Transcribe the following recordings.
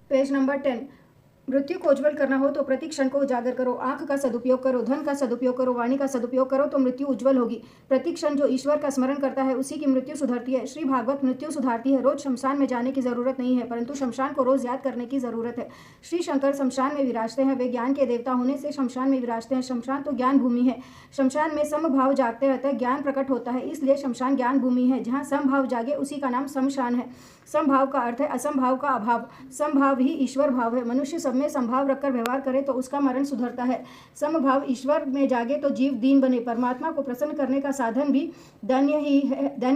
Page number 10। मृत्यु को उज्जवल करना हो तो प्रति क्षण को उजागर करो, आंख का सदुपयोग करो, धन का सदुपयोग करो, वाणी का सदुपयोग करो तो मृत्यु उज्जवल होगी। प्रति क्षण जो ईश्वर का स्मरण करता है उसी की मृत्यु सुधरती है। श्री भागवत मृत्यु सुधारती है। रोज शमशान में जाने की जरूरत नहीं है, परंतु शमशान को रोज याद करने की जरूरत है। श्री शंकर शमशान में विराजते हैं। वे ज्ञान के देवता होने से शमशान में विराजते हैं। शमशान तो ज्ञान भूमि है। शमशान में समभाव जागते रहता है, ज्ञान प्रकट होता है, इसलिए शमशान ज्ञान भूमि है। जहाँ समभाव जागे उसी का नाम शमशान है। समभाव का अर्थ है असंभाव का अभाव। समभाव ही ईश्वर भाव है। मनुष्य सब में संभाव रखकर व्यवहार करे तो उसका मरण सुधरता है। समभाव ईश्वर में जागे तो जीव दीन बने। परमात्मा को प्रसन्न करने का साधन भी धन्य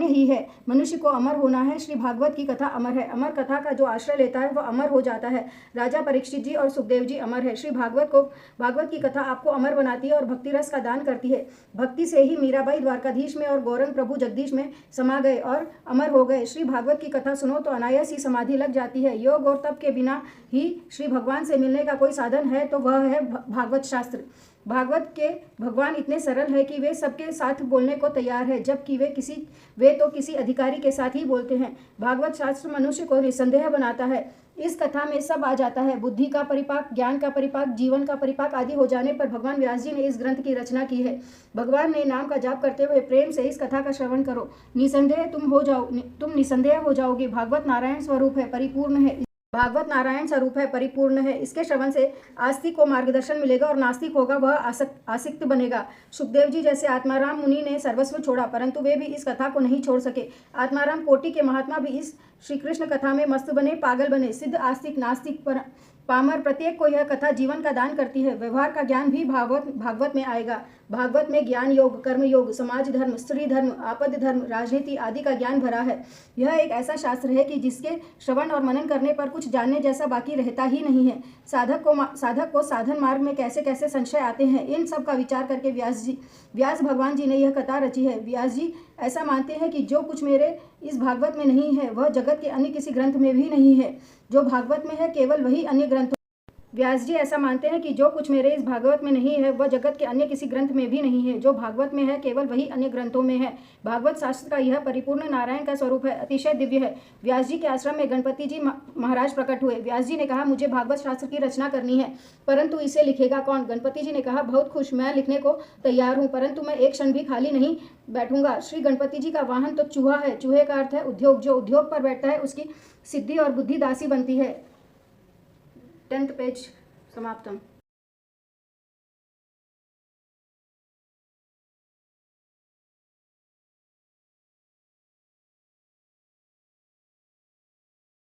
ही है। मनुष्य को अमर होना है। श्री भागवत की कथा अमर है। अमर कथा का जो आश्रय लेता है वह अमर हो जाता है। राजा परीक्षित जी और सुखदेव जी अमर है। श्री भागवत की कथा आपको अमर बनाती है और भक्ति रस का दान करती है। भक्ति से ही मीराबाई द्वारकाधीश में और गौरंग प्रभु जगदीश में समा गए और अमर हो गए। श्री भागवत की कथा सुनो तो अनायास ही समाधि लग जाती है। योग और तप के बिना ही श्री भगवान से मिलने का कोई साधन है तो वह है भागवत शास्त्र। भागवत के भगवान इतने सरल है कि वे सबके साथ बोलने को तैयार है, जबकि वे तो किसी अधिकारी के साथ ही बोलते हैं। भागवत शास्त्र मनुष्य को निसंदेह बनाता है। इस कथा में सब आ जाता है। बुद्धि का परिपाक, ज्ञान का परिपाक, जीवन का परिपाक आदि हो जाने पर भगवान व्यास जी ने इस ग्रंथ की रचना की है। भगवान ने नाम का जाप करते हुए प्रेम से इस कथा का श्रवण करो, निसंदेह तुम निसंदेह हो जाओगे। भागवत नारायण स्वरूप है, परिपूर्ण है। भागवत नारायण स्वरूप है, परिपूर्ण है। इसके श्रवण से आस्तिक को मार्गदर्शन मिलेगा और नास्तिक होगा वह आसक्त बनेगा। सुखदेव जी जैसे आत्माराम मुनि ने सर्वस्व छोड़ा, परंतु वे भी इस कथा को नहीं छोड़ सके। आत्माराम कोटि के महात्मा भी इस श्री कृष्ण कथा में मस्त बने, पागल बने। सिद्ध, आस्तिक, नास्तिक, पामर प्रत्येक को यह कथा जीवन का दान करती है। व्यवहार का ज्ञान भी भागवत में आएगा। भागवत में ज्ञान योग, कर्म योग, समाज धर्म, स्त्री धर्म, आपद धर्म, राजनीति आदि का ज्ञान भरा है। यह एक ऐसा शास्त्र है कि जिसके श्रवण और मनन करने पर कुछ जानने जैसा बाकी रहता ही नहीं है। साधक को साधन मार्ग में कैसे कैसे संशय आते हैं, इन सब का विचार करके व्यास भगवान जी ने यह कथा रची है। व्यास जी ऐसा मानते हैं कि जो कुछ मेरे इस भागवत में नहीं है वह जगत के अन्य किसी ग्रंथ में भी नहीं है। जो भागवत में है केवल वही अन्य ग्रंथ व्यास जी ऐसा मानते हैं कि जो कुछ मेरे इस भागवत में नहीं है वह जगत के अन्य किसी ग्रंथ में भी नहीं है। जो भागवत में है केवल वही अन्य ग्रंथों में है। भागवत शास्त्र का यह परिपूर्ण नारायण का स्वरूप है, अतिशय दिव्य है। व्यास जी के आश्रम में गणपति जी महाराज प्रकट हुए। व्यास जी ने कहा मुझे भागवत शास्त्र की रचना करनी है, परंतु इसे लिखेगा कौन? गणपति जी ने कहा बहुत खुश, मैं लिखने को तैयार हूँ, परंतु मैं एक क्षण भी खाली नहीं बैठूंगा। श्री गणपति जी का वाहन तो चूहा है। चूहे का अर्थ है उद्योग। जो उद्योग पर बैठता है उसकी सिद्धि और बुद्धि दासी बनती है। 10th page समाप्तम।